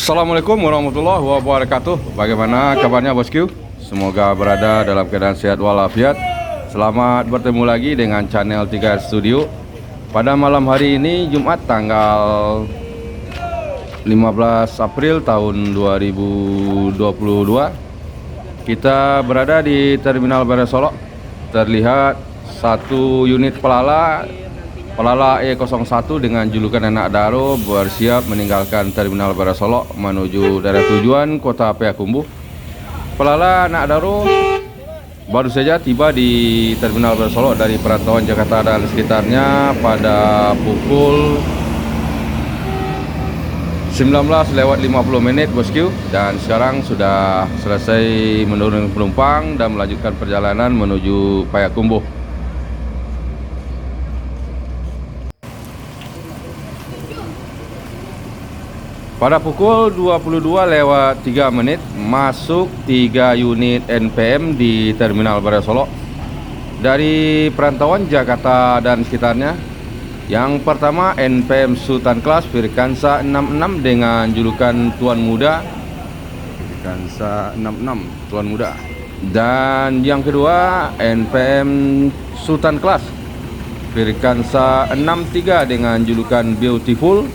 Assalamualaikum warahmatullahi wabarakatuh. Bagaimana kabarnya bosku? Semoga berada dalam keadaan sehat walafiat. Selamat bertemu lagi dengan channel 3 Studio. Pada malam hari ini Jumat tanggal 15 April tahun 2022, kita berada di Terminal Beres Solok. Terlihat satu unit Pelala E01 dengan julukan Anak Daro bersiap meninggalkan Terminal Beres Solok menuju daerah tujuan Kota Payakumbuh. Pelala Anak Daro baru saja tiba di Terminal Beres Solok dari perantauan Jakarta dan sekitarnya pada pukul 19:50 bosku, dan sekarang sudah selesai menurunkan penumpang dan melanjutkan perjalanan menuju Payakumbuh. Pada pukul 22:03 masuk 3 unit NPM di Terminal Beres Solok dari perantauan Jakarta dan sekitarnya. Yang pertama NPM Sultan Class Firkansa 66 dengan julukan Tuan Muda. Firkansa 66 Tuan Muda. Dan yang kedua NPM Sultan Class Firkansa 63 dengan julukan Beautiful.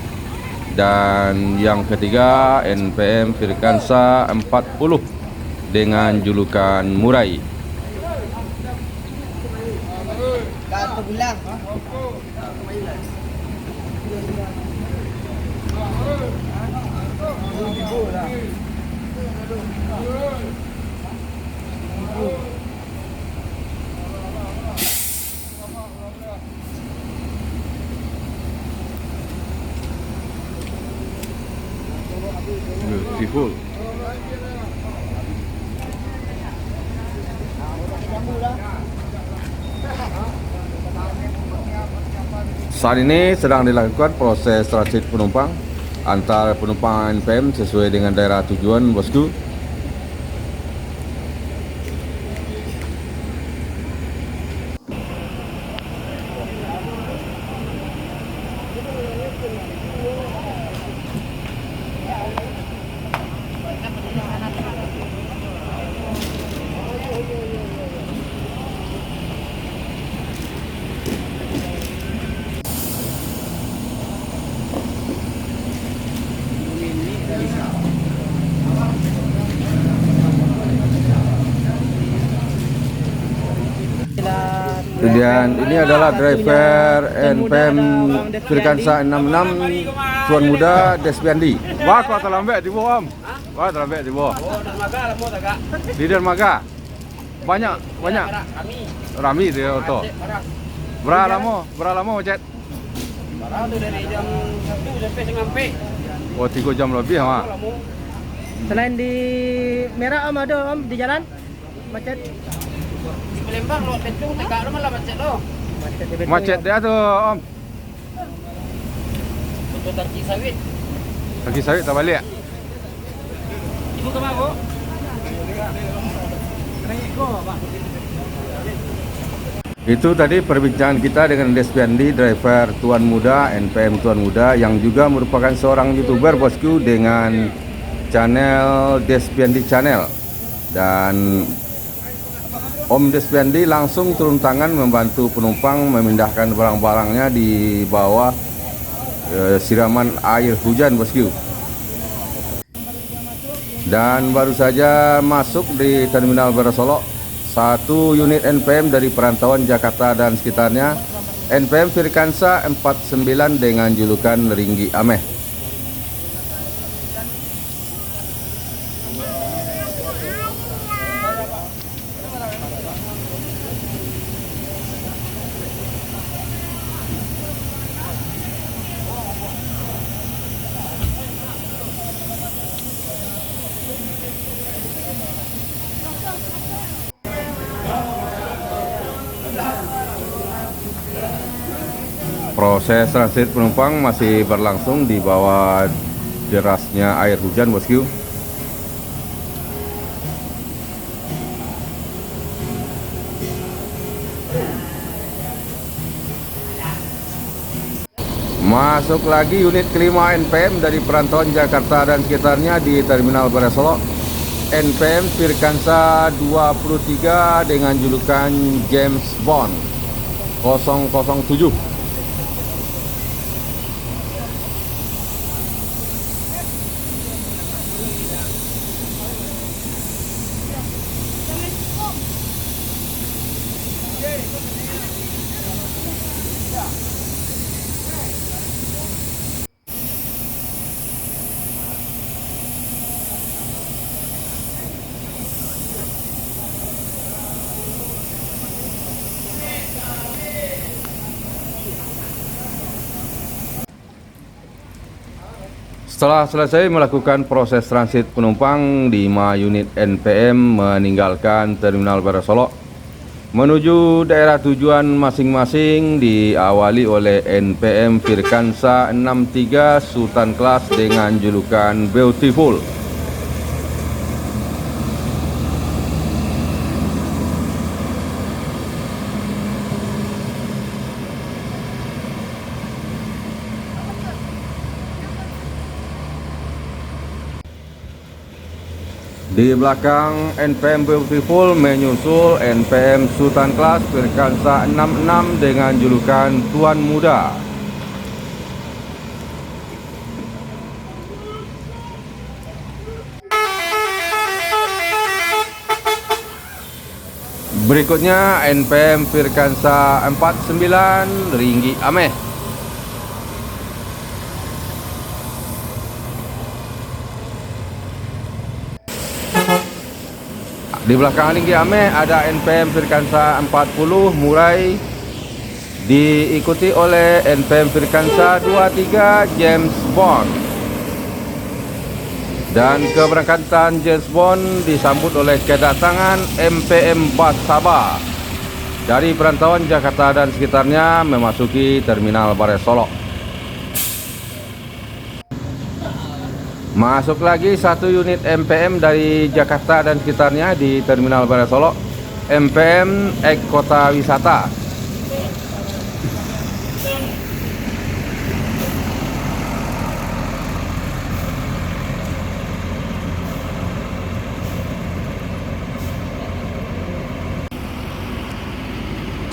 Dan yang ketiga NPM Firkansa 40 dengan julukan Murai. Beautiful. Saat ini sedang dilakukan proses transit penumpang antar penumpang NPM sesuai dengan daerah tujuan bosku. Kemudian ini adalah driver NPM Firkansa 66 Tuan Muda Despiandi. Wah, kau terlambat di bawah, Om. Wah, terlambat di bawah. Di dermaga. Banyak. Rami dia auto. Berapa lama macet? Dari jam 1 sampai sampai. Oh, 3 jam lebih, ha. Selain di merah Om, ada Om di jalan macet. Di Palembang lo Petung tegak lo malah macet lo. Macet dia tuh, Om. Betul Kaki Sawit. Kaki sawit tak balik. Ibu ke mana, Bu? Itu tadi perbincangan kita dengan Despiandi, driver Tuan Muda, NPM Tuan Muda, yang juga merupakan seorang YouTuber bosku dengan channel Despiandi Channel. Dan Om Despiandi langsung turun tangan membantu penumpang memindahkan barang-barangnya di bawah siraman air hujan bosku. Dan baru saja masuk di Terminal Beres Solok satu unit NPM dari perantauan Jakarta dan sekitarnya, NPM Firkansa 49 dengan julukan Ringgi Ameh. Proses transit penumpang masih berlangsung di bawah derasnya air hujan bosku. Masuk lagi unit kelima NPM dari perantauan Jakarta dan sekitarnya di Terminal Barai Solok. NPM Firkansa 23 dengan julukan James Bond 007. Setelah selesai melakukan proses transit penumpang, 5 unit NPM meninggalkan Terminal Barai Solok menuju daerah tujuan masing-masing, diawali oleh NPM Firkansa 63 Sultan Class dengan julukan Beautiful. Di belakang NPM Beautiful menyusul NPM Sultan Class Firkansa 66 dengan julukan Tuan Muda. Berikutnya NPM Firkansa 49 Ringgi Ameh. Di belakang Ringgi Ameh ada NPM Firkansa 40 Murai, diikuti oleh NPM Firkansa 23 James Bond. Dan keberangkatan James Bond disambut oleh kedatangan NPM Basaba dari perantauan Jakarta dan sekitarnya memasuki Terminal Barai Solok. Masuk lagi 1 unit NPM dari Jakarta dan sekitarnya di Terminal Barai Solok, NPM Ek Kota Wisata.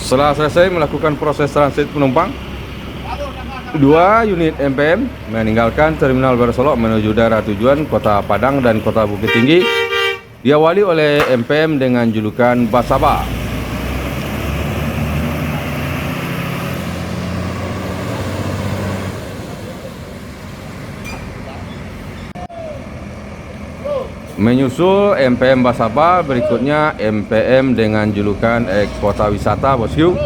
Setelah selesai melakukan proses transit penumpang, 2 unit NPM meninggalkan Terminal Barai Solok menuju daerah tujuan Kota Padang dan Kota Bukit Tinggi, diawali oleh NPM dengan julukan Basaba. Menyusul NPM Basaba, berikutnya NPM dengan julukan Kota Wisata Bosku